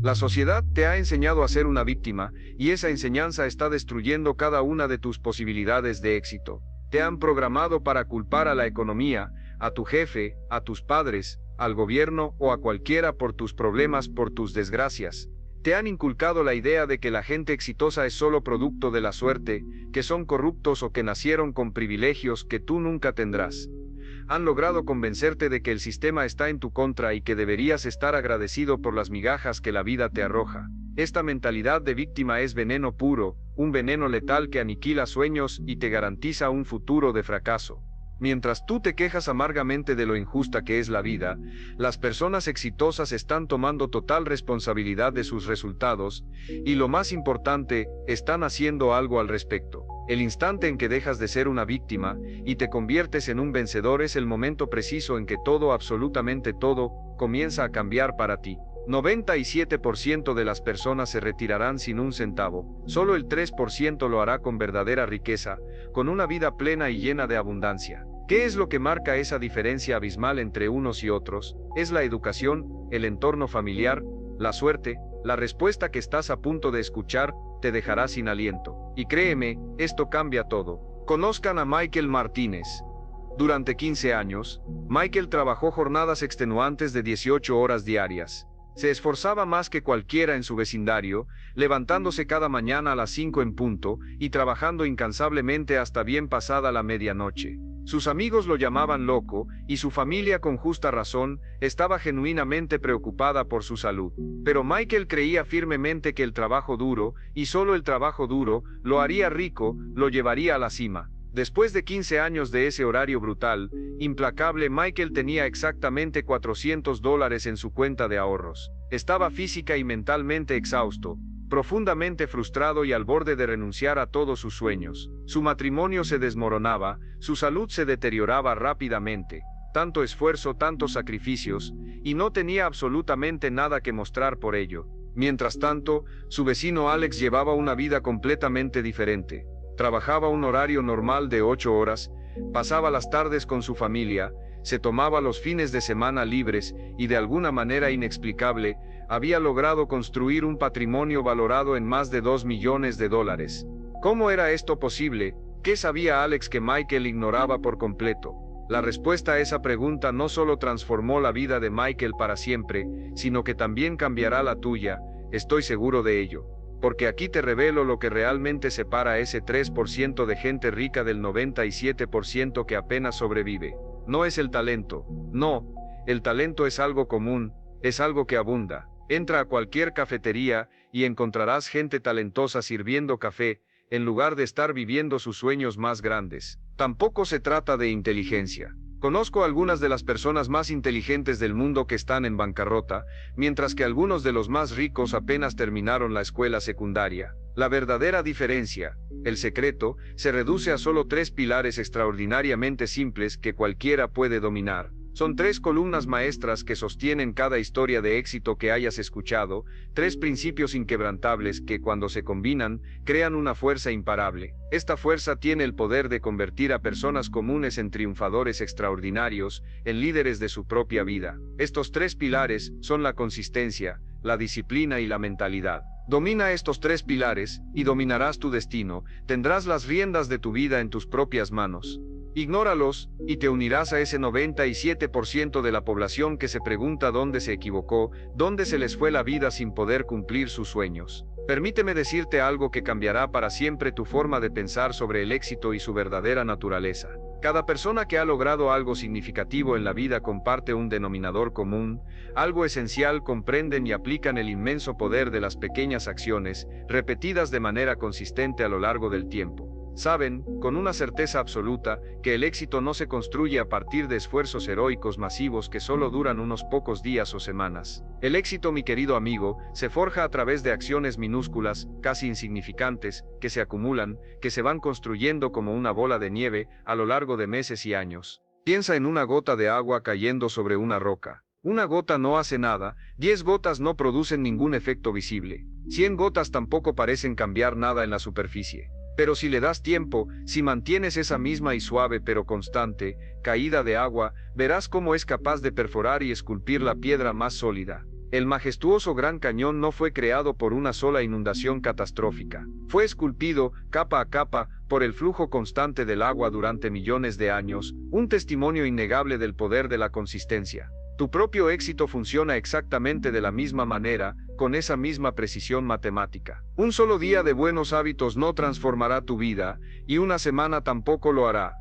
La sociedad te ha enseñado a ser una víctima, y esa enseñanza está destruyendo cada una de tus posibilidades de éxito. Te han programado para culpar a la economía, a tu jefe, a tus padres, al gobierno o a cualquiera por tus problemas, por tus desgracias. Te han inculcado la idea de que la gente exitosa es solo producto de la suerte, que son corruptos o que nacieron con privilegios que tú nunca tendrás. Han logrado convencerte de que el sistema está en tu contra y que deberías estar agradecido por las migajas que la vida te arroja. Esta mentalidad de víctima es veneno puro, un veneno letal que aniquila sueños y te garantiza un futuro de fracaso. Mientras tú te quejas amargamente de lo injusta que es la vida, las personas exitosas están tomando total responsabilidad de sus resultados, y lo más importante, están haciendo algo al respecto. El instante en que dejas de ser una víctima, y te conviertes en un vencedor es el momento preciso en que todo, absolutamente todo, comienza a cambiar para ti. 97% de las personas se retirarán sin un centavo, solo el 3% lo hará con verdadera riqueza, con una vida plena y llena de abundancia. ¿Qué es lo que marca esa diferencia abismal entre unos y otros? Es la educación, el entorno familiar, la suerte. La respuesta que estás a punto de escuchar te dejará sin aliento. Y créeme, esto cambia todo. Conozcan a Michael Martínez. Durante 15 años, Michael trabajó jornadas extenuantes de 18 horas diarias. Se esforzaba más que cualquiera en su vecindario, levantándose cada mañana a las 5 en punto y trabajando incansablemente hasta bien pasada la medianoche. Sus amigos lo llamaban loco, y su familia, con justa razón, estaba genuinamente preocupada por su salud. Pero Michael creía firmemente que el trabajo duro, y solo el trabajo duro, lo haría rico, lo llevaría a la cima. Después de 15 años de ese horario brutal, implacable, Michael tenía exactamente $400 en su cuenta de ahorros. Estaba física y mentalmente exhausto, profundamente frustrado y al borde de renunciar a todos sus sueños. Su matrimonio se desmoronaba, su salud se deterioraba rápidamente. Tanto esfuerzo, tantos sacrificios, y no tenía absolutamente nada que mostrar por ello. Mientras tanto, su vecino Alex llevaba una vida completamente diferente. Trabajaba un horario normal de 8 horas, pasaba las tardes con su familia, se tomaba los fines de semana libres y de alguna manera inexplicable, había logrado construir un patrimonio valorado en más de $2 millones. ¿Cómo era esto posible? ¿Qué sabía Alex que Michael ignoraba por completo? La respuesta a esa pregunta no solo transformó la vida de Michael para siempre, sino que también cambiará la tuya, estoy seguro de ello. Porque aquí te revelo lo que realmente separa a ese 3% de gente rica del 97% que apenas sobrevive. No es el talento, no, el talento es algo común, es algo que abunda. Entra a cualquier cafetería y encontrarás gente talentosa sirviendo café, en lugar de estar viviendo sus sueños más grandes. Tampoco se trata de inteligencia. Conozco algunas de las personas más inteligentes del mundo que están en bancarrota, mientras que algunos de los más ricos apenas terminaron la escuela secundaria. La verdadera diferencia, el secreto, se reduce a solo 3 pilares extraordinariamente simples que cualquiera puede dominar. Son 3 columnas maestras que sostienen cada historia de éxito que hayas escuchado, 3 principios inquebrantables que, cuando se combinan, crean una fuerza imparable. Esta fuerza tiene el poder de convertir a personas comunes en triunfadores extraordinarios, en líderes de su propia vida. Estos 3 pilares son la consistencia, la disciplina y la mentalidad. Domina estos 3 pilares, y dominarás tu destino, tendrás las riendas de tu vida en tus propias manos. Ignóralos, y te unirás a ese 97% de la población que se pregunta dónde se equivocó, dónde se les fue la vida sin poder cumplir sus sueños. Permíteme decirte algo que cambiará para siempre tu forma de pensar sobre el éxito y su verdadera naturaleza. Cada persona que ha logrado algo significativo en la vida comparte un denominador común, algo esencial. Comprenden y aplican el inmenso poder de las pequeñas acciones, repetidas de manera consistente a lo largo del tiempo. Saben, con una certeza absoluta, que el éxito no se construye a partir de esfuerzos heroicos masivos que solo duran unos pocos días o semanas. El éxito, mi querido amigo, se forja a través de acciones minúsculas, casi insignificantes, que se acumulan, que se van construyendo como una bola de nieve, a lo largo de meses y años. Piensa en una gota de agua cayendo sobre una roca. Una gota no hace nada, 10 gotas no producen ningún efecto visible. 100 gotas tampoco parecen cambiar nada en la superficie. Pero si le das tiempo, si mantienes esa misma y suave pero constante caída de agua, verás cómo es capaz de perforar y esculpir la piedra más sólida. El majestuoso Gran Cañón no fue creado por una sola inundación catastrófica. Fue esculpido, capa a capa, por el flujo constante del agua durante millones de años, un testimonio innegable del poder de la consistencia. Tu propio éxito funciona exactamente de la misma manera, con esa misma precisión matemática. Un solo día de buenos hábitos no transformará tu vida, y una semana tampoco lo hará.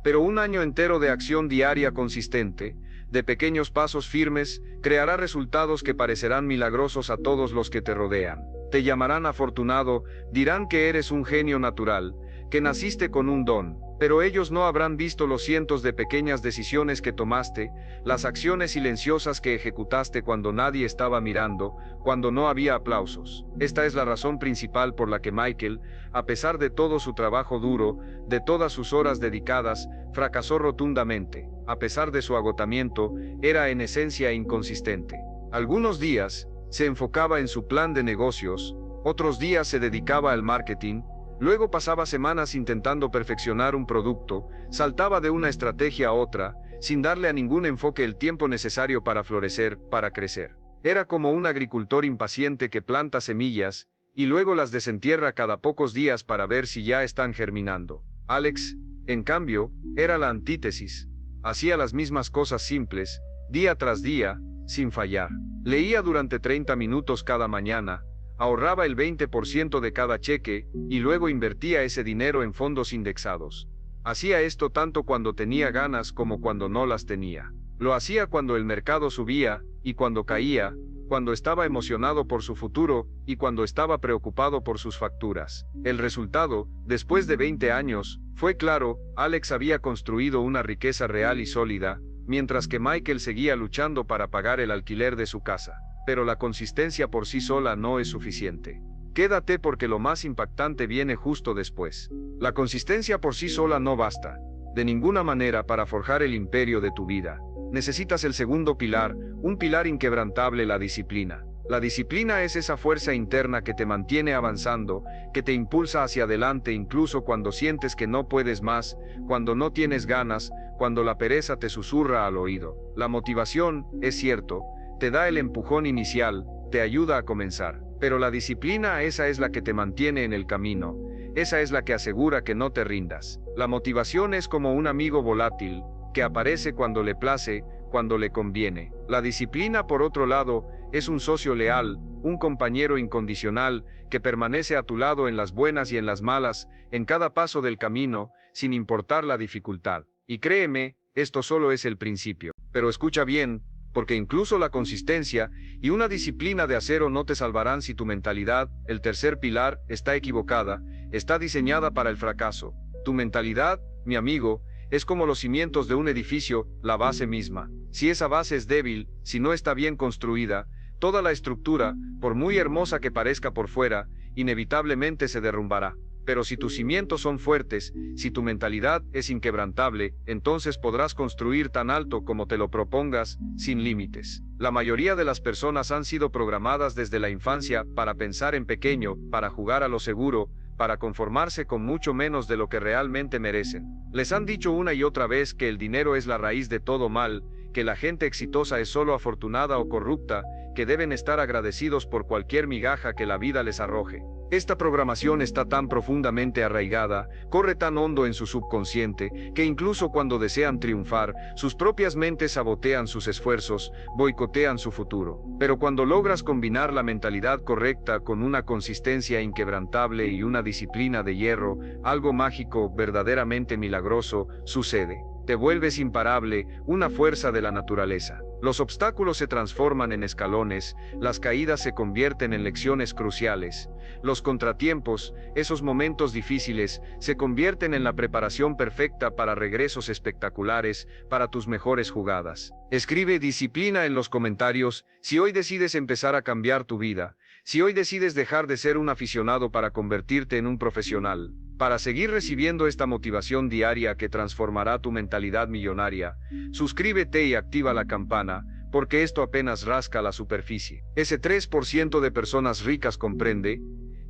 Pero un año entero de acción diaria consistente, de pequeños pasos firmes, creará resultados que parecerán milagrosos a todos los que te rodean. Te llamarán afortunado, dirán que eres un genio natural, que naciste con un don, pero ellos no habrán visto los cientos de pequeñas decisiones que tomaste, las acciones silenciosas que ejecutaste cuando nadie estaba mirando, cuando no había aplausos. Esta es la razón principal por la que Michael, a pesar de todo su trabajo duro, de todas sus horas dedicadas, fracasó rotundamente. A pesar de su agotamiento, era en esencia inconsistente. Algunos días, se enfocaba en su plan de negocios, otros días se dedicaba al marketing, luego pasaba semanas intentando perfeccionar un producto, saltaba de una estrategia a otra, sin darle a ningún enfoque el tiempo necesario para florecer, para crecer. Era como un agricultor impaciente que planta semillas, y luego las desentierra cada pocos días para ver si ya están germinando. Alex, en cambio, era la antítesis. Hacía las mismas cosas simples, día tras día, sin fallar. Leía durante 30 minutos cada mañana, ahorraba el 20% de cada cheque, y luego invertía ese dinero en fondos indexados. Hacía esto tanto cuando tenía ganas como cuando no las tenía. Lo hacía cuando el mercado subía, y cuando caía, cuando estaba emocionado por su futuro, y cuando estaba preocupado por sus facturas. El resultado, después de 20 años, fue claro: Alex había construido una riqueza real y sólida, mientras que Michael seguía luchando para pagar el alquiler de su casa. Pero la consistencia por sí sola no es suficiente. Quédate porque lo más impactante viene justo después. La consistencia por sí sola no basta, de ninguna manera, para forjar el imperio de tu vida. Necesitas el segundo pilar, un pilar inquebrantable: la disciplina. La disciplina es esa fuerza interna que te mantiene avanzando, que te impulsa hacia adelante incluso cuando sientes que no puedes más, cuando no tienes ganas, cuando la pereza te susurra al oído. La motivación, es cierto, te da el empujón inicial, te ayuda a comenzar, pero la disciplina, esa es la que te mantiene en el camino, esa es la que asegura que no te rindas. La motivación es como un amigo volátil, que aparece cuando le place, cuando le conviene. La disciplina, por otro lado, es un socio leal, un compañero incondicional, que permanece a tu lado en las buenas y en las malas, en cada paso del camino, sin importar la dificultad. Y créeme, esto solo es el principio. Pero escucha bien, porque incluso la consistencia y una disciplina de acero no te salvarán si tu mentalidad, el tercer pilar, está equivocada, está diseñada para el fracaso. Tu mentalidad, mi amigo, es como los cimientos de un edificio, la base misma. Si esa base es débil, si no está bien construida, toda la estructura, por muy hermosa que parezca por fuera, inevitablemente se derrumbará. Pero si tus cimientos son fuertes, si tu mentalidad es inquebrantable, entonces podrás construir tan alto como te lo propongas, sin límites. La mayoría de las personas han sido programadas desde la infancia para pensar en pequeño, para jugar a lo seguro, para conformarse con mucho menos de lo que realmente merecen. Les han dicho una y otra vez que el dinero es la raíz de todo mal, que la gente exitosa es solo afortunada o corrupta, que deben estar agradecidos por cualquier migaja que la vida les arroje. Esta programación está tan profundamente arraigada, corre tan hondo en su subconsciente, que incluso cuando desean triunfar, sus propias mentes sabotean sus esfuerzos, boicotean su futuro. Pero cuando logras combinar la mentalidad correcta con una consistencia inquebrantable y una disciplina de hierro, algo mágico, verdaderamente milagroso, sucede. Te vuelves imparable, una fuerza de la naturaleza. Los obstáculos se transforman en escalones, las caídas se convierten en lecciones cruciales. Los contratiempos, esos momentos difíciles, se convierten en la preparación perfecta para regresos espectaculares, para tus mejores jugadas. Escribe disciplina en los comentarios si hoy decides empezar a cambiar tu vida, si hoy decides dejar de ser un aficionado para convertirte en un profesional. Para seguir recibiendo esta motivación diaria que transformará tu mentalidad millonaria, suscríbete y activa la campana, porque esto apenas rasca la superficie. Ese 3% de personas ricas comprende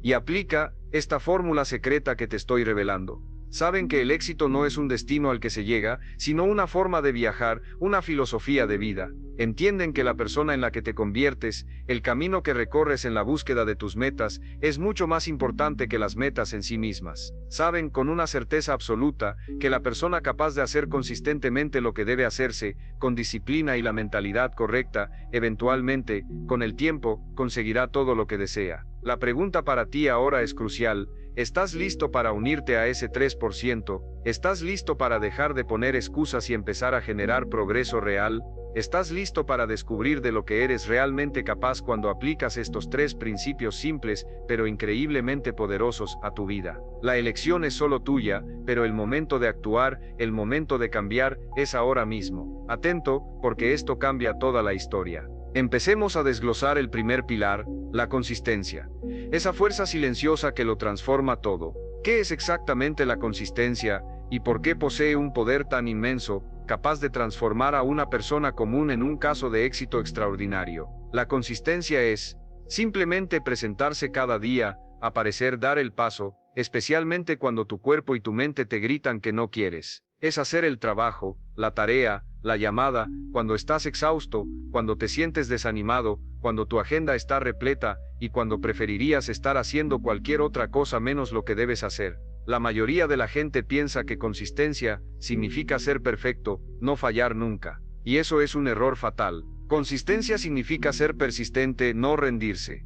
y aplica esta fórmula secreta que te estoy revelando. Saben que el éxito no es un destino al que se llega, sino una forma de viajar, una filosofía de vida. Entienden que la persona en la que te conviertes, el camino que recorres en la búsqueda de tus metas, es mucho más importante que las metas en sí mismas. Saben con una certeza absoluta que la persona capaz de hacer consistentemente lo que debe hacerse, con disciplina y la mentalidad correcta, eventualmente, con el tiempo, conseguirá todo lo que desea. La pregunta para ti ahora es crucial. ¿Estás listo para unirte a ese 3%? ¿Estás listo para dejar de poner excusas y empezar a generar progreso real? ¿Estás listo para descubrir de lo que eres realmente capaz cuando aplicas estos 3 principios simples, pero increíblemente poderosos, a tu vida? La elección es solo tuya, pero el momento de actuar, el momento de cambiar, es ahora mismo. Atento, porque esto cambia toda la historia. Empecemos a desglosar el primer pilar, la consistencia. Esa fuerza silenciosa que lo transforma todo. ¿Qué es exactamente la consistencia, y por qué posee un poder tan inmenso, capaz de transformar a una persona común en un caso de éxito extraordinario? La consistencia es simplemente presentarse cada día, aparecer, dar el paso, especialmente cuando tu cuerpo y tu mente te gritan que no quieres. Es hacer el trabajo, la tarea, la llamada, cuando estás exhausto, cuando te sientes desanimado, cuando tu agenda está repleta, y cuando preferirías estar haciendo cualquier otra cosa menos lo que debes hacer. La mayoría de la gente piensa que consistencia significa ser perfecto, no fallar nunca. Y eso es un error fatal. Consistencia significa ser persistente, no rendirse.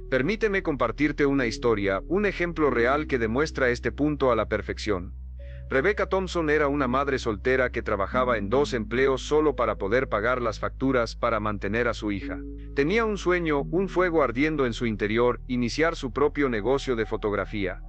Permíteme compartirte una historia, un ejemplo real que demuestra este punto a la perfección. Rebecca Thompson era una madre soltera que trabajaba en 2 empleos solo para poder pagar las facturas para mantener a su hija. Tenía un sueño, un fuego ardiendo en su interior, iniciar su propio negocio de fotografía.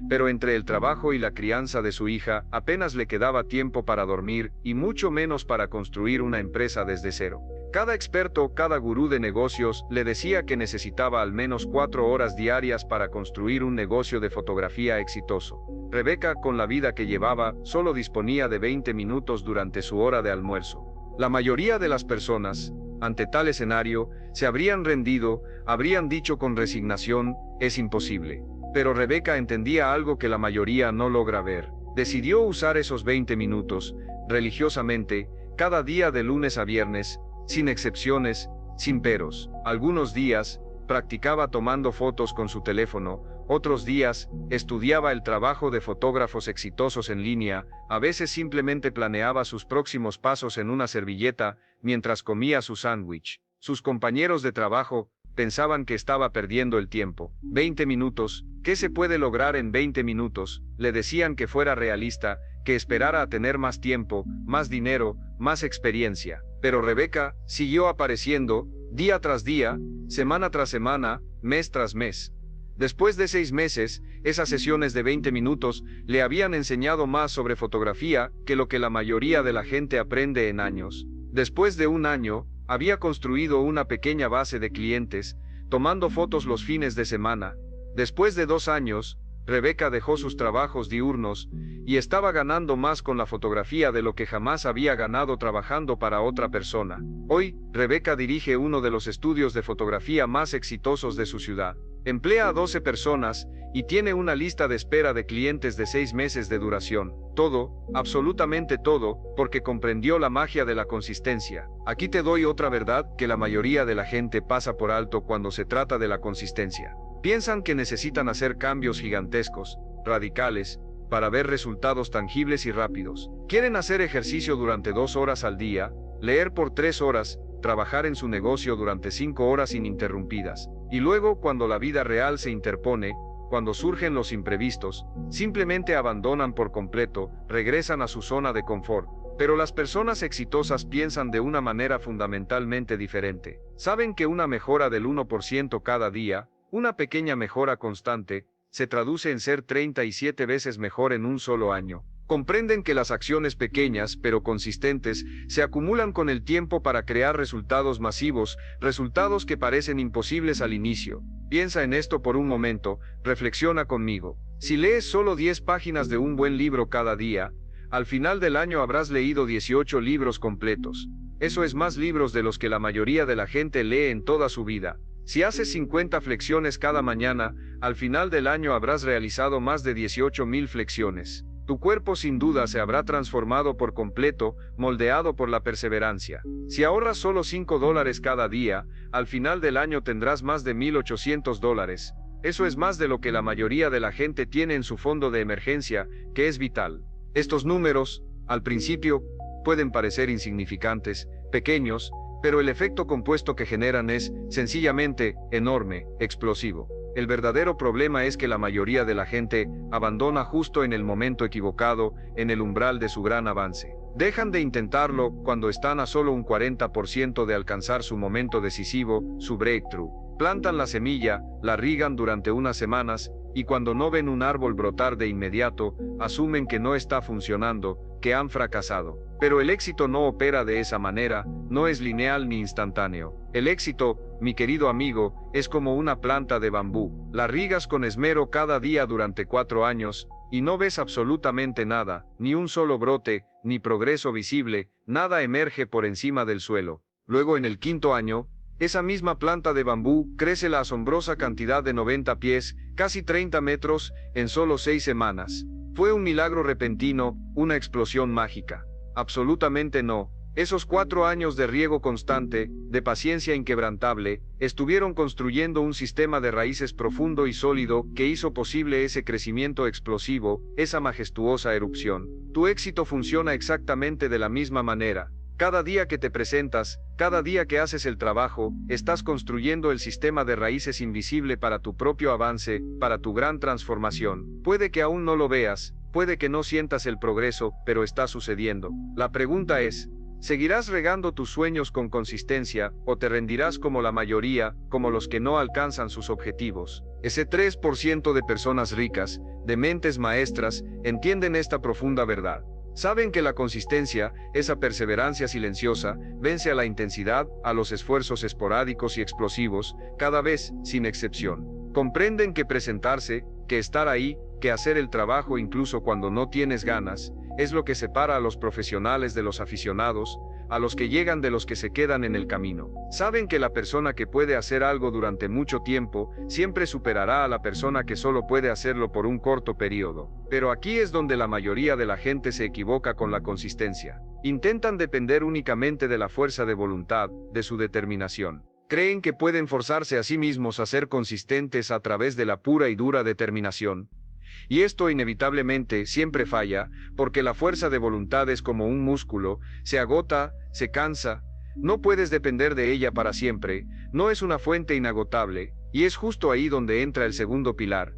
Pero entre el trabajo y la crianza de su hija, apenas le quedaba tiempo para dormir, y mucho menos para construir una empresa desde cero. Cada experto, cada gurú de negocios, le decía que necesitaba al menos 4 horas diarias para construir un negocio de fotografía exitoso. Rebecca, con la vida que llevaba, solo disponía de 20 minutos durante su hora de almuerzo. La mayoría de las personas, ante tal escenario, se habrían rendido, habrían dicho con resignación, es imposible. Pero Rebecca entendía algo que la mayoría no logra ver. Decidió usar esos 20 minutos, religiosamente, cada día de lunes a viernes, sin excepciones, sin peros. Algunos días, practicaba tomando fotos con su teléfono, otros días, estudiaba el trabajo de fotógrafos exitosos en línea, a veces simplemente planeaba sus próximos pasos en una servilleta, mientras comía su sándwich. Sus compañeros de trabajo pensaban que estaba perdiendo el tiempo. 20 minutos, ¿qué se puede lograr en 20 minutos? Le decían que fuera realista, que esperara a tener más tiempo, más dinero, más experiencia. Pero Rebecca siguió apareciendo, día tras día, semana tras semana, mes tras mes. Después de 6 meses, esas sesiones de 20 minutos le habían enseñado más sobre fotografía que lo que la mayoría de la gente aprende en años. Después de un año, había construido una pequeña base de clientes, tomando fotos los fines de semana. Después de 2 años, Rebecca dejó sus trabajos diurnos, y estaba ganando más con la fotografía de lo que jamás había ganado trabajando para otra persona. Hoy, Rebecca dirige uno de los estudios de fotografía más exitosos de su ciudad. Emplea a 12 personas, y tiene una lista de espera de clientes de 6 meses de duración. Todo, absolutamente todo, porque comprendió la magia de la consistencia. Aquí te doy otra verdad que la mayoría de la gente pasa por alto cuando se trata de la consistencia. Piensan que necesitan hacer cambios gigantescos, radicales, para ver resultados tangibles y rápidos. Quieren hacer ejercicio durante 2 horas al día, leer por 3 horas, trabajar en su negocio durante 5 horas ininterrumpidas. Y luego, cuando la vida real se interpone, cuando surgen los imprevistos, simplemente abandonan por completo, regresan a su zona de confort. Pero las personas exitosas piensan de una manera fundamentalmente diferente. Saben que una mejora del 1% cada día, una pequeña mejora constante, se traduce en ser 37 veces mejor en un solo año. Comprenden que las acciones pequeñas, pero consistentes, se acumulan con el tiempo para crear resultados masivos, resultados que parecen imposibles al inicio. Piensa en esto por un momento, reflexiona conmigo. Si lees solo 10 páginas de un buen libro cada día, al final del año habrás leído 18 libros completos. Eso es más libros de los que la mayoría de la gente lee en toda su vida. Si haces 50 flexiones cada mañana, al final del año habrás realizado más de 18.000 flexiones. Tu cuerpo sin duda se habrá transformado por completo, moldeado por la perseverancia. Si ahorras solo $5 cada día, al final del año tendrás más de $1,800. Eso es más de lo que la mayoría de la gente tiene en su fondo de emergencia, que es vital. Estos números, al principio, pueden parecer insignificantes, pequeños, pero el efecto compuesto que generan es, sencillamente, enorme, explosivo. El verdadero problema es que la mayoría de la gente abandona justo en el momento equivocado, en el umbral de su gran avance. Dejan de intentarlo cuando están a solo un 40% de alcanzar su momento decisivo, su breakthrough. Plantan la semilla, la riegan durante unas semanas, y cuando no ven un árbol brotar de inmediato, asumen que no está funcionando, que han fracasado. Pero el éxito no opera de esa manera, no es lineal ni instantáneo. El éxito, mi querido amigo, es como una planta de bambú. La riegas con esmero cada día durante 4 años, y no ves absolutamente nada, ni un solo brote, ni progreso visible, nada emerge por encima del suelo. Luego en el 5.º año, esa misma planta de bambú crece la asombrosa cantidad de 90 pies, casi 30 metros, en solo 6 semanas. ¿Fue un milagro repentino, una explosión mágica? Absolutamente no. Esos 4 años de riego constante, de paciencia inquebrantable, estuvieron construyendo un sistema de raíces profundo y sólido que hizo posible ese crecimiento explosivo, esa majestuosa erupción. Tu éxito funciona exactamente de la misma manera. Cada día que te presentas, cada día que haces el trabajo, estás construyendo el sistema de raíces invisible para tu propio avance, para tu gran transformación. Puede que aún no lo veas, puede que no sientas el progreso, pero está sucediendo. La pregunta es, ¿seguirás regando tus sueños con consistencia, o te rendirás como la mayoría, como los que no alcanzan sus objetivos? Ese 3% de personas ricas, de mentes maestras, entienden esta profunda verdad. Saben que la consistencia, esa perseverancia silenciosa, vence a la intensidad, a los esfuerzos esporádicos y explosivos, cada vez, sin excepción. Comprenden que presentarse, que estar ahí, que hacer el trabajo incluso cuando no tienes ganas, es lo que separa a los profesionales de los aficionados, a los que llegan de los que se quedan en el camino. Saben que la persona que puede hacer algo durante mucho tiempo, siempre superará a la persona que solo puede hacerlo por un corto periodo. Pero aquí es donde la mayoría de la gente se equivoca con la consistencia. Intentan depender únicamente de la fuerza de voluntad, de su determinación. Creen que pueden forzarse a sí mismos a ser consistentes a través de la pura y dura determinación. Y esto inevitablemente siempre falla, porque la fuerza de voluntad es como un músculo, se agota, se cansa, no puedes depender de ella para siempre, no es una fuente inagotable, y es justo ahí donde entra el segundo pilar.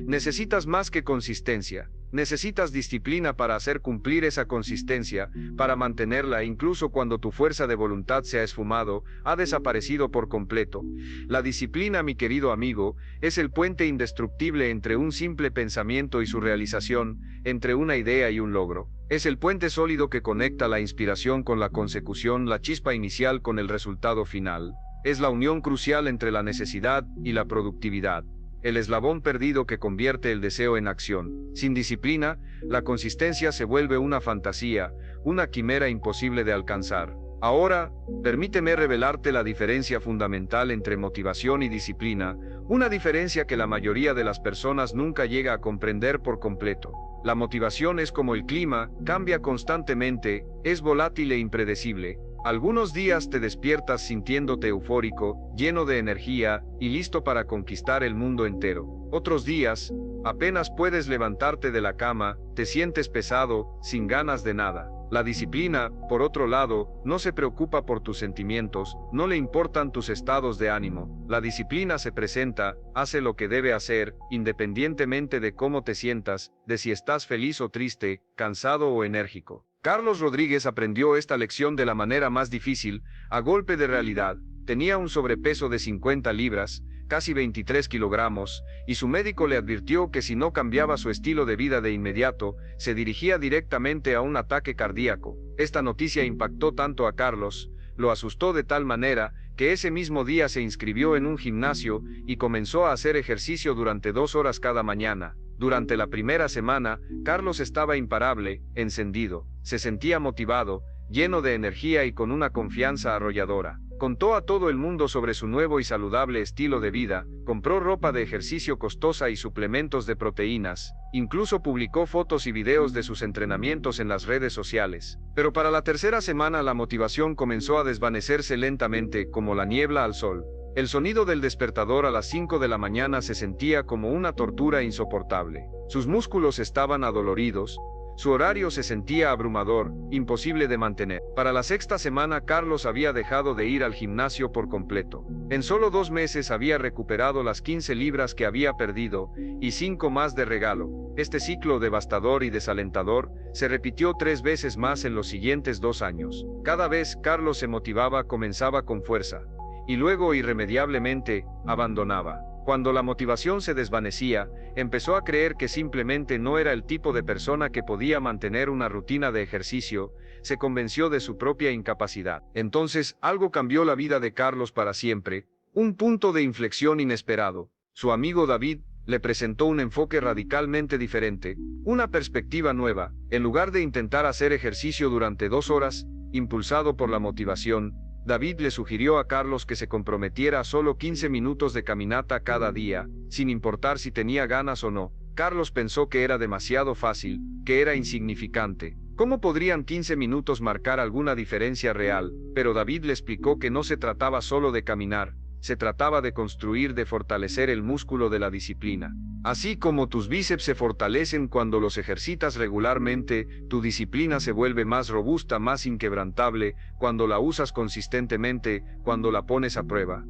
Necesitas más que consistencia, necesitas disciplina para hacer cumplir esa consistencia, para mantenerla incluso cuando tu fuerza de voluntad se ha esfumado, ha desaparecido por completo. La disciplina, mi querido amigo, es el puente indestructible entre un simple pensamiento y su realización, entre una idea y un logro. Es el puente sólido que conecta la inspiración con la consecución, la chispa inicial con el resultado final. Es la unión crucial entre la necesidad y la productividad. El eslabón perdido que convierte el deseo en acción. Sin disciplina, la consistencia se vuelve una fantasía, una quimera imposible de alcanzar. Ahora, permíteme revelarte la diferencia fundamental entre motivación y disciplina, una diferencia que la mayoría de las personas nunca llega a comprender por completo. La motivación es como el clima, cambia constantemente, es volátil e impredecible. Algunos días te despiertas sintiéndote eufórico, lleno de energía, y listo para conquistar el mundo entero. Otros días, apenas puedes levantarte de la cama, te sientes pesado, sin ganas de nada. La disciplina, por otro lado, no se preocupa por tus sentimientos, no le importan tus estados de ánimo. La disciplina se presenta, hace lo que debe hacer, independientemente de cómo te sientas, de si estás feliz o triste, cansado o enérgico. Carlos Rodríguez aprendió esta lección de la manera más difícil, a golpe de realidad. Tenía un sobrepeso de 50 libras, casi 23 kilogramos, y su médico le advirtió que si no cambiaba su estilo de vida de inmediato, se dirigía directamente a un ataque cardíaco. Esta noticia impactó tanto a Carlos, lo asustó de tal manera, que ese mismo día se inscribió en un gimnasio y comenzó a hacer ejercicio durante 2 horas cada mañana. Durante la primera semana, Carlos estaba imparable, encendido, se sentía motivado, lleno de energía y con una confianza arrolladora. Contó a todo el mundo sobre su nuevo y saludable estilo de vida, compró ropa de ejercicio costosa y suplementos de proteínas, incluso publicó fotos y videos de sus entrenamientos en las redes sociales. Pero para la tercera semana la motivación comenzó a desvanecerse lentamente, como la niebla al sol. El sonido del despertador a las 5 de la mañana se sentía como una tortura insoportable. Sus músculos estaban adoloridos. Su horario se sentía abrumador, imposible de mantener. Para la sexta semana Carlos había dejado de ir al gimnasio por completo. En solo 2 meses había recuperado las 15 libras que había perdido, y 5 más de regalo. Este ciclo devastador y desalentador se repitió 3 veces más en los siguientes 2 años. Cada vez Carlos se motivaba, comenzaba con fuerza, y luego irremediablemente abandonaba. Cuando la motivación se desvanecía, empezó a creer que simplemente no era el tipo de persona que podía mantener una rutina de ejercicio, se convenció de su propia incapacidad. Entonces, algo cambió la vida de Carlos para siempre, un punto de inflexión inesperado. Su amigo David le presentó un enfoque radicalmente diferente, una perspectiva nueva. En lugar de intentar hacer ejercicio durante 2 horas, impulsado por la motivación, David le sugirió a Carlos que se comprometiera a solo 15 minutos de caminata cada día, sin importar si tenía ganas o no. Carlos pensó que era demasiado fácil, que era insignificante. ¿Cómo podrían 15 minutos marcar alguna diferencia real? Pero David le explicó que no se trataba solo de caminar, se trataba de construir, de fortalecer el músculo de la disciplina. Así como tus bíceps se fortalecen cuando los ejercitas regularmente, tu disciplina se vuelve más robusta, más inquebrantable, cuando la usas consistentemente, cuando la pones a prueba.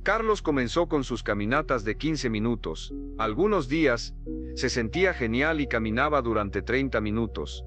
Carlos comenzó con sus caminatas de 15 minutos. Algunos días se sentía genial y caminaba durante 30 minutos.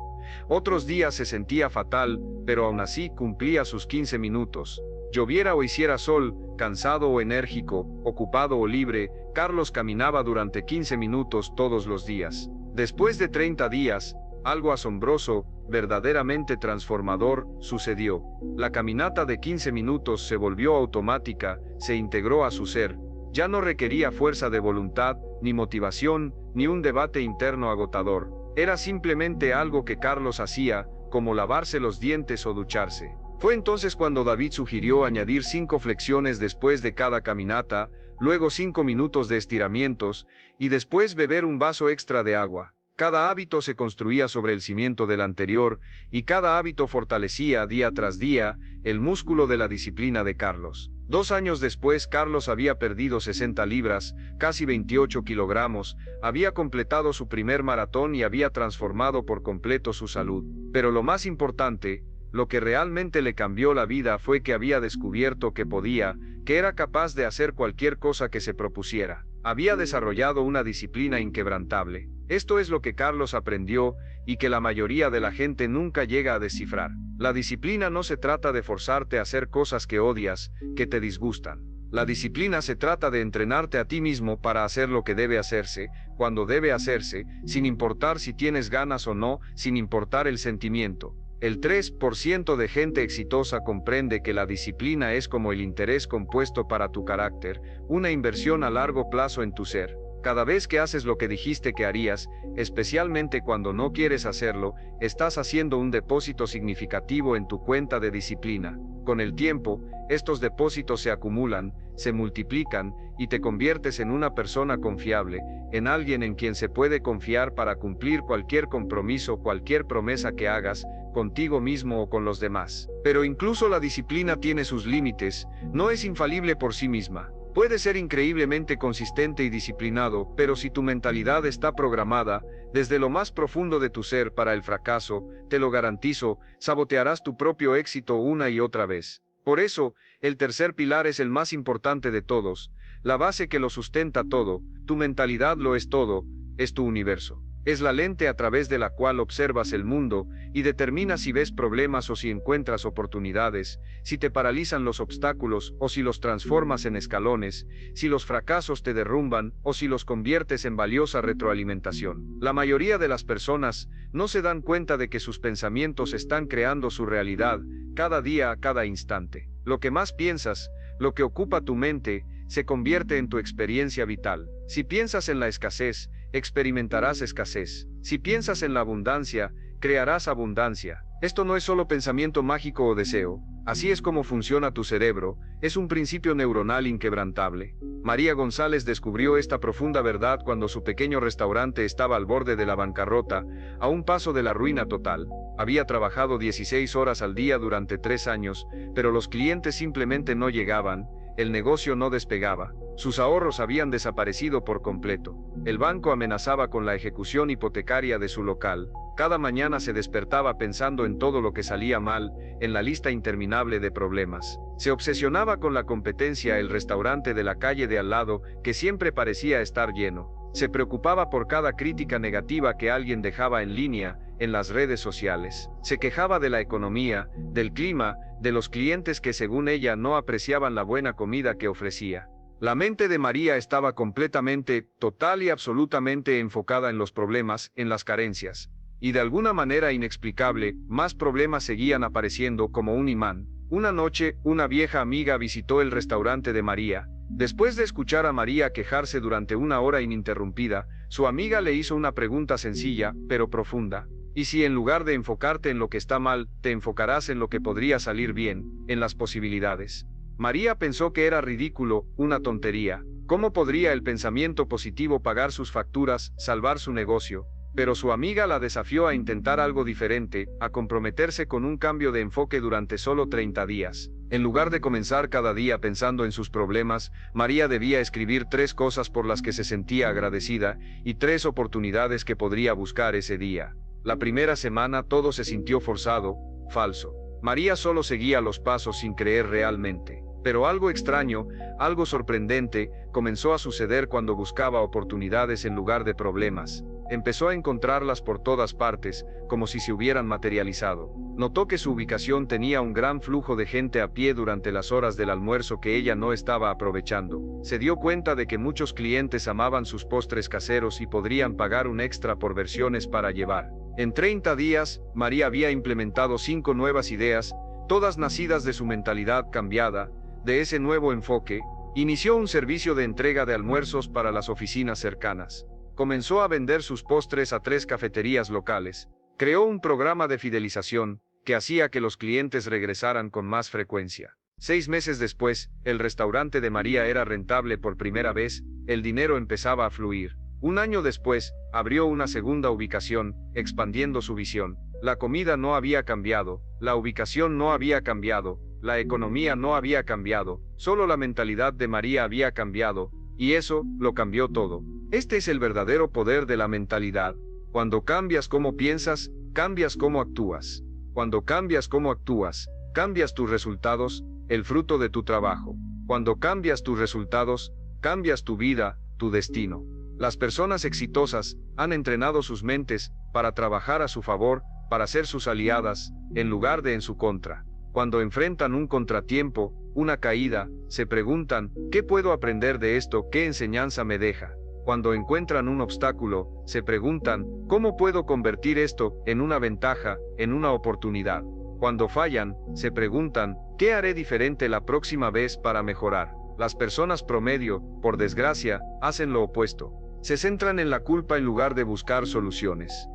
Otros días se sentía fatal, pero aún así cumplía sus 15 minutos. Lloviera o hiciera sol, cansado o enérgico, ocupado o libre, Carlos caminaba durante 15 minutos todos los días. Después de 30 días, algo asombroso, verdaderamente transformador, sucedió. La caminata de 15 minutos se volvió automática, se integró a su ser. Ya no requería fuerza de voluntad, ni motivación, ni un debate interno agotador. Era simplemente algo que Carlos hacía, como lavarse los dientes o ducharse. Fue entonces cuando David sugirió añadir 5 flexiones después de cada caminata, luego 5 minutos de estiramientos, y después beber un vaso extra de agua. Cada hábito se construía sobre el cimiento del anterior, y cada hábito fortalecía día tras día el músculo de la disciplina de Carlos. 2 años después, Carlos había perdido 60 libras, casi 28 kilogramos, había completado su primer maratón y había transformado por completo su salud. Pero lo más importante, lo que realmente le cambió la vida fue que había descubierto que podía, que era capaz de hacer cualquier cosa que se propusiera. Había desarrollado una disciplina inquebrantable. Esto es lo que Carlos aprendió y que la mayoría de la gente nunca llega a descifrar. La disciplina no se trata de forzarte a hacer cosas que odias, que te disgustan. La disciplina se trata de entrenarte a ti mismo para hacer lo que debe hacerse, cuando debe hacerse, sin importar si tienes ganas o no, sin importar el sentimiento. El 3% de gente exitosa comprende que la disciplina es como el interés compuesto para tu carácter, una inversión a largo plazo en tu ser. Cada vez que haces lo que dijiste que harías, especialmente cuando no quieres hacerlo, estás haciendo un depósito significativo en tu cuenta de disciplina. Con el tiempo, estos depósitos se acumulan, se multiplican, y te conviertes en una persona confiable, en alguien en quien se puede confiar para cumplir cualquier compromiso, cualquier promesa que hagas, contigo mismo o con los demás. Pero incluso la disciplina tiene sus límites, no es infalible por sí misma. Puedes ser increíblemente consistente y disciplinado, pero si tu mentalidad está programada, desde lo más profundo de tu ser para el fracaso, te lo garantizo, sabotearás tu propio éxito una y otra vez. Por eso, el tercer pilar es el más importante de todos, la base que lo sustenta todo, tu mentalidad lo es todo, es tu universo. Es la lente a través de la cual observas el mundo y determinas si ves problemas o si encuentras oportunidades, si te paralizan los obstáculos o si los transformas en escalones, si los fracasos te derrumban o si los conviertes en valiosa retroalimentación. La mayoría de las personas no se dan cuenta de que sus pensamientos están creando su realidad, cada día a cada instante. Lo que más piensas, lo que ocupa tu mente, se convierte en tu experiencia vital. Si piensas en la escasez, experimentarás escasez. Si piensas en la abundancia, crearás abundancia. Esto no es solo pensamiento mágico o deseo, así es como funciona tu cerebro, es un principio neuronal inquebrantable. María González descubrió esta profunda verdad cuando su pequeño restaurante estaba al borde de la bancarrota, a un paso de la ruina total. Había trabajado 16 horas al día durante 3 años, pero los clientes simplemente no llegaban, el negocio no despegaba. Sus ahorros habían desaparecido por completo. El banco amenazaba con la ejecución hipotecaria de su local. Cada mañana se despertaba pensando en todo lo que salía mal, en la lista interminable de problemas. Se obsesionaba con la competencia, el restaurante de la calle de al lado, que siempre parecía estar lleno. Se preocupaba por cada crítica negativa que alguien dejaba en línea, en las redes sociales. Se quejaba de la economía, del clima, de los clientes que según ella no apreciaban la buena comida que ofrecía. La mente de María estaba completamente, total y absolutamente enfocada en los problemas, en las carencias. Y de alguna manera inexplicable, más problemas seguían apareciendo como un imán. Una noche, una vieja amiga visitó el restaurante de María. Después de escuchar a María quejarse durante una hora ininterrumpida, su amiga le hizo una pregunta sencilla, pero profunda. ¿Y si en lugar de enfocarte en lo que está mal, te enfocarás en lo que podría salir bien, en las posibilidades? María pensó que era ridículo, una tontería. ¿Cómo podría el pensamiento positivo pagar sus facturas, salvar su negocio? Pero su amiga la desafió a intentar algo diferente, a comprometerse con un cambio de enfoque durante solo 30 días. En lugar de comenzar cada día pensando en sus problemas, María debía escribir 3 cosas por las que se sentía agradecida y 3 oportunidades que podría buscar ese día. La primera semana todo se sintió forzado, falso. María solo seguía los pasos sin creer realmente. Pero algo extraño, algo sorprendente, comenzó a suceder cuando buscaba oportunidades en lugar de problemas. Empezó a encontrarlas por todas partes, como si se hubieran materializado. Notó que su ubicación tenía un gran flujo de gente a pie durante las horas del almuerzo que ella no estaba aprovechando. Se dio cuenta de que muchos clientes amaban sus postres caseros y podrían pagar un extra por versiones para llevar. En 30 días, María había implementado 5 nuevas ideas, todas nacidas de su mentalidad cambiada, de ese nuevo enfoque. Inició un servicio de entrega de almuerzos para las oficinas cercanas. Comenzó a vender sus postres a 3 cafeterías locales. Creó un programa de fidelización, que hacía que los clientes regresaran con más frecuencia. 6 meses después, el restaurante de María era rentable por primera vez, el dinero empezaba a fluir. Un año después, abrió una segunda ubicación, expandiendo su visión. La comida no había cambiado, la ubicación no había cambiado, la economía no había cambiado, solo la mentalidad de María había cambiado, y eso lo cambió todo. Este es el verdadero poder de la mentalidad. Cuando cambias cómo piensas, cambias cómo actúas. Cuando cambias cómo actúas, cambias tus resultados, el fruto de tu trabajo. Cuando cambias tus resultados, cambias tu vida, tu destino. Las personas exitosas han entrenado sus mentes para trabajar a su favor, para ser sus aliadas, en lugar de en su contra. Cuando enfrentan un contratiempo, una caída, se preguntan, ¿qué puedo aprender de esto? ¿Qué enseñanza me deja? Cuando encuentran un obstáculo, se preguntan, ¿cómo puedo convertir esto en una ventaja, en una oportunidad? Cuando fallan, se preguntan, ¿qué haré diferente la próxima vez para mejorar? Las personas promedio, por desgracia, hacen lo opuesto. Se centran en la culpa en lugar de buscar soluciones.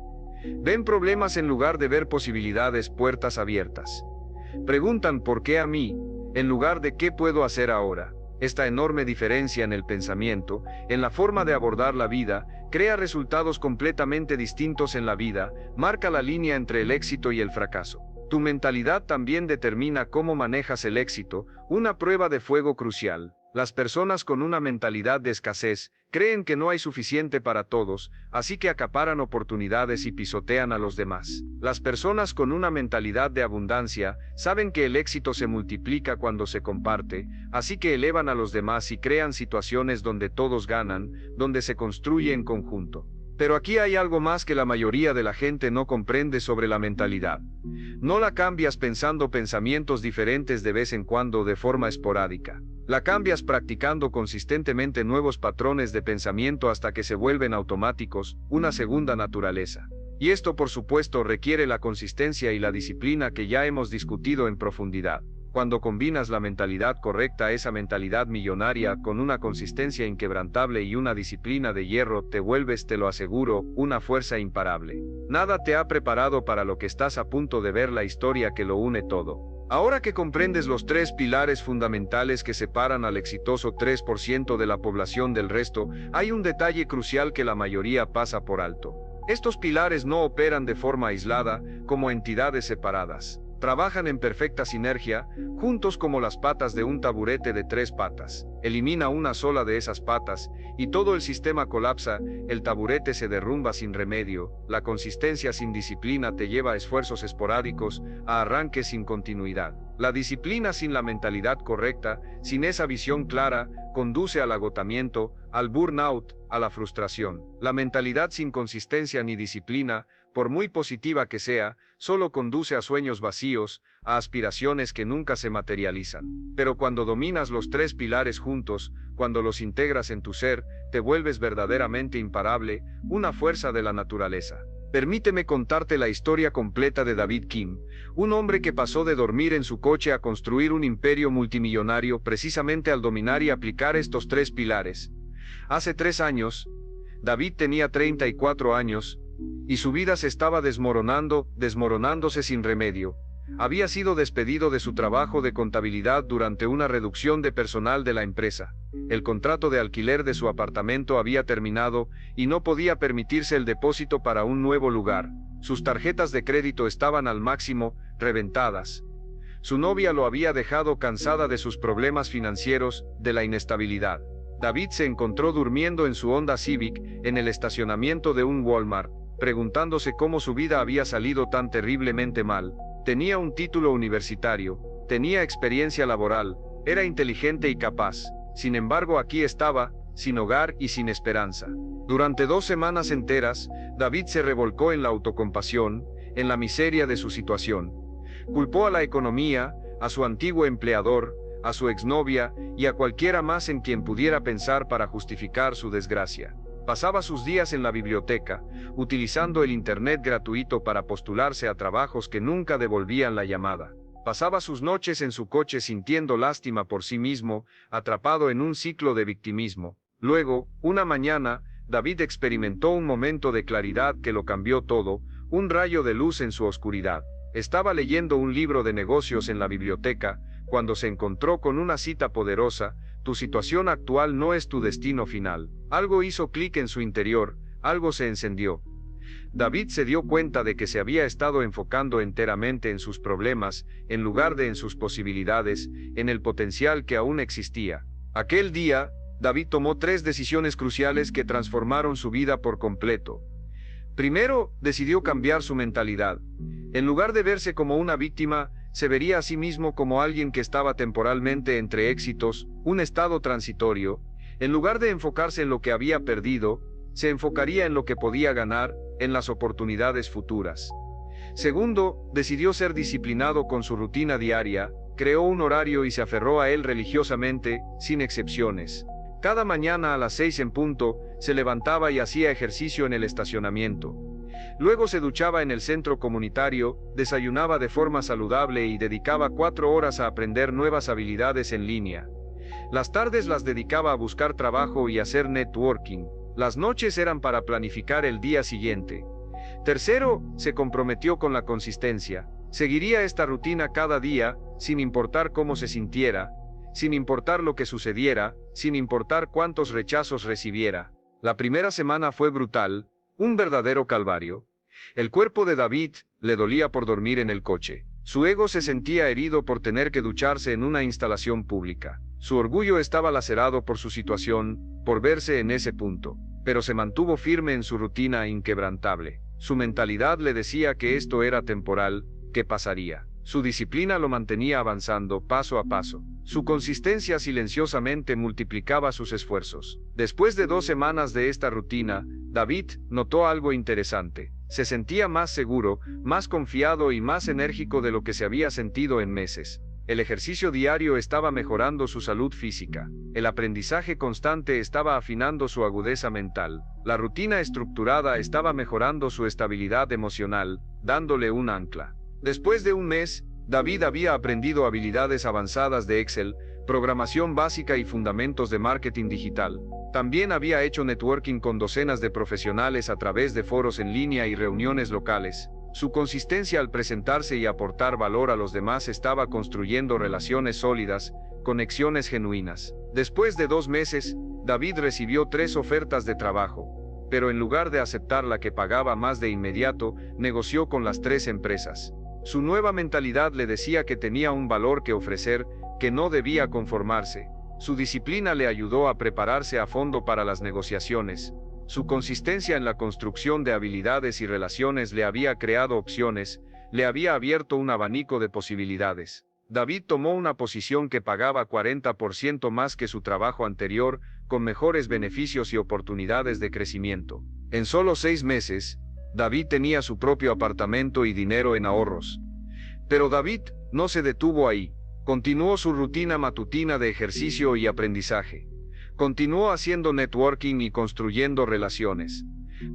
Ven problemas en lugar de ver posibilidades, puertas abiertas. Preguntan ¿por qué a mí? En lugar de ¿qué puedo hacer ahora? Esta enorme diferencia en el pensamiento, en la forma de abordar la vida, crea resultados completamente distintos en la vida, marca la línea entre el éxito y el fracaso. Tu mentalidad también determina cómo manejas el éxito, una prueba de fuego crucial. Las personas con una mentalidad de escasez creen que no hay suficiente para todos, así que acaparan oportunidades y pisotean a los demás. Las personas con una mentalidad de abundancia saben que el éxito se multiplica cuando se comparte, así que elevan a los demás y crean situaciones donde todos ganan, donde se construye en conjunto. Pero aquí hay algo más que la mayoría de la gente no comprende sobre la mentalidad. No la cambias pensando pensamientos diferentes de vez en cuando de forma esporádica. La cambias practicando consistentemente nuevos patrones de pensamiento hasta que se vuelven automáticos, una segunda naturaleza. Y esto por supuesto requiere la consistencia y la disciplina que ya hemos discutido en profundidad. Cuando combinas la mentalidad correcta, esa mentalidad millonaria, con una consistencia inquebrantable y una disciplina de hierro, te vuelves, te lo aseguro, una fuerza imparable. Nada te ha preparado para lo que estás a punto de ver, la historia que lo une todo. Ahora que comprendes los tres pilares fundamentales que separan al exitoso 3% de la población del resto, hay un detalle crucial que la mayoría pasa por alto. Estos pilares no operan de forma aislada, como entidades separadas. Trabajan en perfecta sinergia, juntos como las patas de un taburete de 3 patas. Elimina una sola de esas patas, y todo el sistema colapsa, el taburete se derrumba sin remedio, la consistencia sin disciplina te lleva a esfuerzos esporádicos, a arranques sin continuidad. La disciplina sin la mentalidad correcta, sin esa visión clara, conduce al agotamiento, al burnout, a la frustración. La mentalidad sin consistencia ni disciplina, por muy positiva que sea, solo conduce a sueños vacíos, a aspiraciones que nunca se materializan. Pero cuando dominas los tres pilares juntos, cuando los integras en tu ser, te vuelves verdaderamente imparable, una fuerza de la naturaleza. Permíteme contarte la historia completa de David Kim, un hombre que pasó de dormir en su coche a construir un imperio multimillonario precisamente al dominar y aplicar estos tres pilares. Hace 3 años, David tenía 34 años, y su vida se estaba desmoronándose sin remedio. Había sido despedido de su trabajo de contabilidad durante una reducción de personal de la empresa. El contrato de alquiler de su apartamento había terminado y no podía permitirse el depósito para un nuevo lugar. Sus tarjetas de crédito estaban al máximo, reventadas. Su novia lo había dejado, cansada de sus problemas financieros, de la inestabilidad. David se encontró durmiendo en su Honda Civic, en el estacionamiento de un Walmart, preguntándose cómo su vida había salido tan terriblemente mal. Tenía un título universitario, tenía experiencia laboral, era inteligente y capaz. Sin embargo, aquí estaba, sin hogar y sin esperanza. Durante 2 semanas enteras, David se revolcó en la autocompasión, en la miseria de su situación. Culpó a la economía, a su antiguo empleador, a su exnovia y a cualquiera más en quien pudiera pensar para justificar su desgracia. Pasaba sus días en la biblioteca, utilizando el internet gratuito para postularse a trabajos que nunca devolvían la llamada. Pasaba sus noches en su coche sintiendo lástima por sí mismo, atrapado en un ciclo de victimismo. Luego, una mañana, David experimentó un momento de claridad que lo cambió todo, un rayo de luz en su oscuridad. Estaba leyendo un libro de negocios en la biblioteca, cuando se encontró con una cita poderosa: tu situación actual no es tu destino final. Algo hizo clic en su interior, algo se encendió. David se dio cuenta de que se había estado enfocando enteramente en sus problemas, en lugar de en sus posibilidades, en el potencial que aún existía. Aquel día, David tomó 3 decisiones cruciales que transformaron su vida por completo. Primero, decidió cambiar su mentalidad. En lugar de verse como una víctima, se vería a sí mismo como alguien que estaba temporalmente entre éxitos, un estado transitorio. En lugar de enfocarse en lo que había perdido, se enfocaría en lo que podía ganar, en las oportunidades futuras. Segundo, decidió ser disciplinado con su rutina diaria, creó un horario y se aferró a él religiosamente, sin excepciones. Cada mañana a las 6 en punto, se levantaba y hacía ejercicio en el estacionamiento. Luego se duchaba en el centro comunitario, desayunaba de forma saludable y dedicaba 4 horas a aprender nuevas habilidades en línea. Las tardes las dedicaba a buscar trabajo y hacer networking. Las noches eran para planificar el día siguiente. Tercero, se comprometió con la consistencia. Seguiría esta rutina cada día, sin importar cómo se sintiera, sin importar lo que sucediera, sin importar cuántos rechazos recibiera. La primera semana fue brutal, un verdadero calvario. El cuerpo de David le dolía por dormir en el coche. Su ego se sentía herido por tener que ducharse en una instalación pública. Su orgullo estaba lacerado por su situación, por verse en ese punto. Pero se mantuvo firme en su rutina inquebrantable. Su mentalidad le decía que esto era temporal, que pasaría. Su disciplina lo mantenía avanzando paso a paso. Su consistencia silenciosamente multiplicaba sus esfuerzos. Después de 2 semanas de esta rutina, David notó algo interesante. Se sentía más seguro, más confiado y más enérgico de lo que se había sentido en meses. El ejercicio diario estaba mejorando su salud física. El aprendizaje constante estaba afinando su agudeza mental. La rutina estructurada estaba mejorando su estabilidad emocional, dándole un ancla. Después de un mes, David había aprendido habilidades avanzadas de Excel, programación básica y fundamentos de marketing digital. También había hecho networking con docenas de profesionales a través de foros en línea y reuniones locales. Su consistencia al presentarse y aportar valor a los demás estaba construyendo relaciones sólidas, conexiones genuinas. Después de 2 meses, David recibió 3 ofertas de trabajo, pero en lugar de aceptar la que pagaba más de inmediato, negoció con las 3 empresas. Su nueva mentalidad le decía que tenía un valor que ofrecer, que no debía conformarse. Su disciplina le ayudó a prepararse a fondo para las negociaciones. Su consistencia en la construcción de habilidades y relaciones le había creado opciones, le había abierto un abanico de posibilidades. David tomó una posición que pagaba 40% más que su trabajo anterior, con mejores beneficios y oportunidades de crecimiento. En solo 6 meses, David tenía su propio apartamento y dinero en ahorros. Pero David no se detuvo ahí. Continuó su rutina matutina de ejercicio y aprendizaje. Continuó haciendo networking y construyendo relaciones.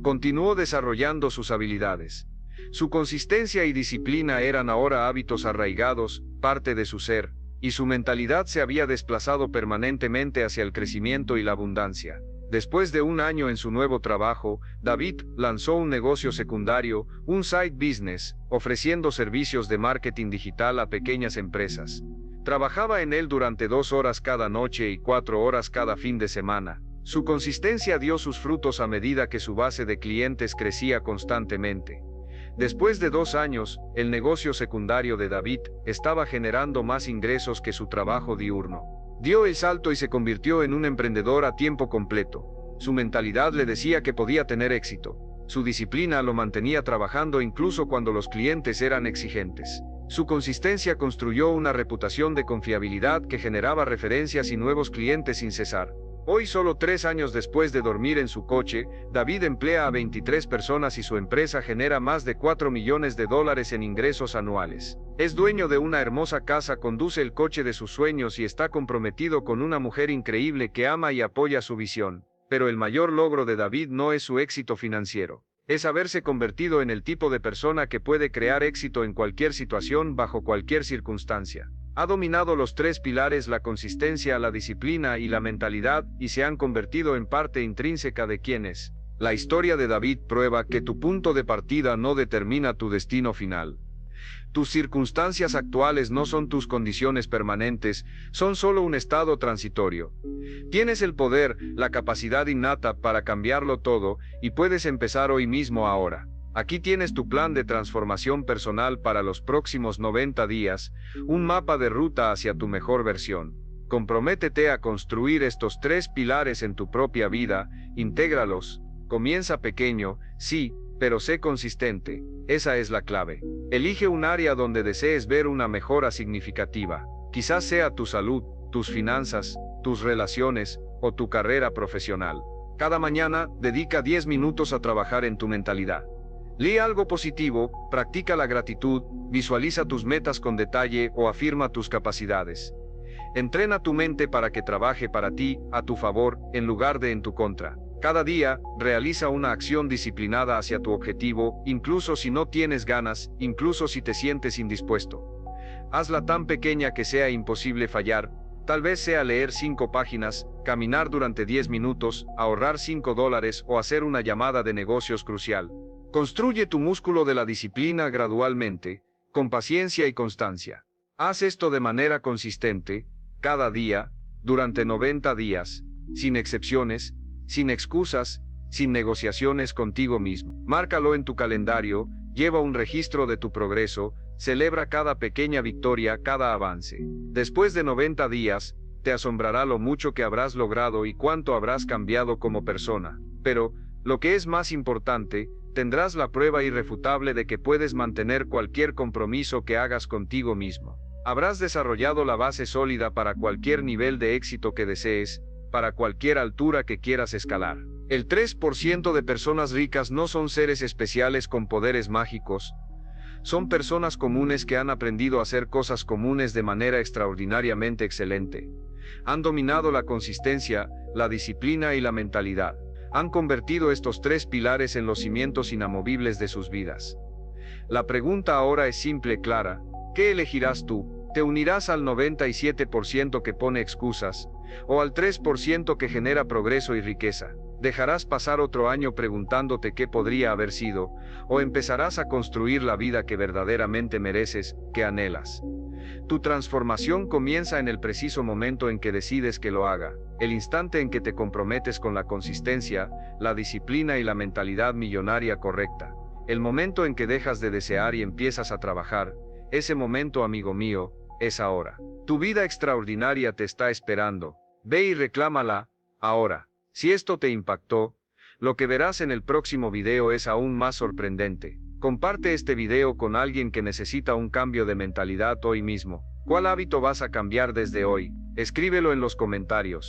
Continuó desarrollando sus habilidades. Su consistencia y disciplina eran ahora hábitos arraigados, parte de su ser, y su mentalidad se había desplazado permanentemente hacia el crecimiento y la abundancia. Después de 1 año en su nuevo trabajo, David lanzó un negocio secundario, un side business, ofreciendo servicios de marketing digital a pequeñas empresas. Trabajaba en él durante 2 horas cada noche y 4 horas cada fin de semana. Su consistencia dio sus frutos a medida que su base de clientes crecía constantemente. Después de 2 años, el negocio secundario de David estaba generando más ingresos que su trabajo diurno. Dio el salto y se convirtió en un emprendedor a tiempo completo. Su mentalidad le decía que podía tener éxito. Su disciplina lo mantenía trabajando incluso cuando los clientes eran exigentes. Su consistencia construyó una reputación de confiabilidad que generaba referencias y nuevos clientes sin cesar. Hoy, solo 3 años después de dormir en su coche, David emplea a 23 personas y su empresa genera más de $4 millones en ingresos anuales. Es dueño de una hermosa casa, conduce el coche de sus sueños y está comprometido con una mujer increíble que ama y apoya su visión. Pero el mayor logro de David no es su éxito financiero. Es haberse convertido en el tipo de persona que puede crear éxito en cualquier situación, bajo cualquier circunstancia. Ha dominado los 3 pilares: la consistencia, la disciplina y la mentalidad, y se han convertido en parte intrínseca de quién es. La historia de David prueba que tu punto de partida no determina tu destino final. Tus circunstancias actuales no son tus condiciones permanentes, son solo un estado transitorio. Tienes el poder, la capacidad innata para cambiarlo todo, y puedes empezar hoy mismo ahora. Aquí tienes tu plan de transformación personal para los próximos 90 días, un mapa de ruta hacia tu mejor versión. Comprométete a construir estos 3 pilares en tu propia vida, intégralos. Comienza pequeño, sí, pero sé consistente. Esa es la clave. Elige un área donde desees ver una mejora significativa. Quizás sea tu salud, tus finanzas, tus relaciones o tu carrera profesional. Cada mañana, dedica 10 minutos a trabajar en tu mentalidad. Lee algo positivo, practica la gratitud, visualiza tus metas con detalle o afirma tus capacidades. Entrena tu mente para que trabaje para ti, a tu favor, en lugar de en tu contra. Cada día, realiza una acción disciplinada hacia tu objetivo, incluso si no tienes ganas, incluso si te sientes indispuesto. Hazla tan pequeña que sea imposible fallar. Tal vez sea leer 5 páginas, caminar durante 10 minutos, ahorrar $5 o hacer una llamada de negocios crucial. Construye tu músculo de la disciplina gradualmente, con paciencia y constancia. Haz esto de manera consistente, cada día, durante 90 días, sin excepciones, sin excusas, sin negociaciones contigo mismo. Márcalo en tu calendario, lleva un registro de tu progreso, celebra cada pequeña victoria, cada avance. Después de 90 días, te asombrará lo mucho que habrás logrado y cuánto habrás cambiado como persona. Pero, lo que es más importante, tendrás la prueba irrefutable de que puedes mantener cualquier compromiso que hagas contigo mismo. Habrás desarrollado la base sólida para cualquier nivel de éxito que desees, para cualquier altura que quieras escalar. El 3% de personas ricas no son seres especiales con poderes mágicos. Son personas comunes que han aprendido a hacer cosas comunes de manera extraordinariamente excelente. Han dominado la consistencia, la disciplina y la mentalidad. Han convertido estos 3 pilares en los cimientos inamovibles de sus vidas. La pregunta ahora es simple, clara. ¿Qué elegirás tú? ¿Te unirás al 97% que pone excusas? ¿O al 3% que genera progreso y riqueza? ¿Dejarás pasar otro año preguntándote qué podría haber sido? ¿O empezarás a construir la vida que verdaderamente mereces, que anhelas? Tu transformación comienza en el preciso momento en que decides que lo haga, el instante en que te comprometes con la consistencia, la disciplina y la mentalidad millonaria correcta. El momento en que dejas de desear y empiezas a trabajar, ese momento, amigo mío, es ahora. Tu vida extraordinaria te está esperando. Ve y reclámala, ahora. Si esto te impactó, lo que verás en el próximo video es aún más sorprendente. Comparte este video con alguien que necesita un cambio de mentalidad hoy mismo. ¿Cuál hábito vas a cambiar desde hoy? Escríbelo en los comentarios.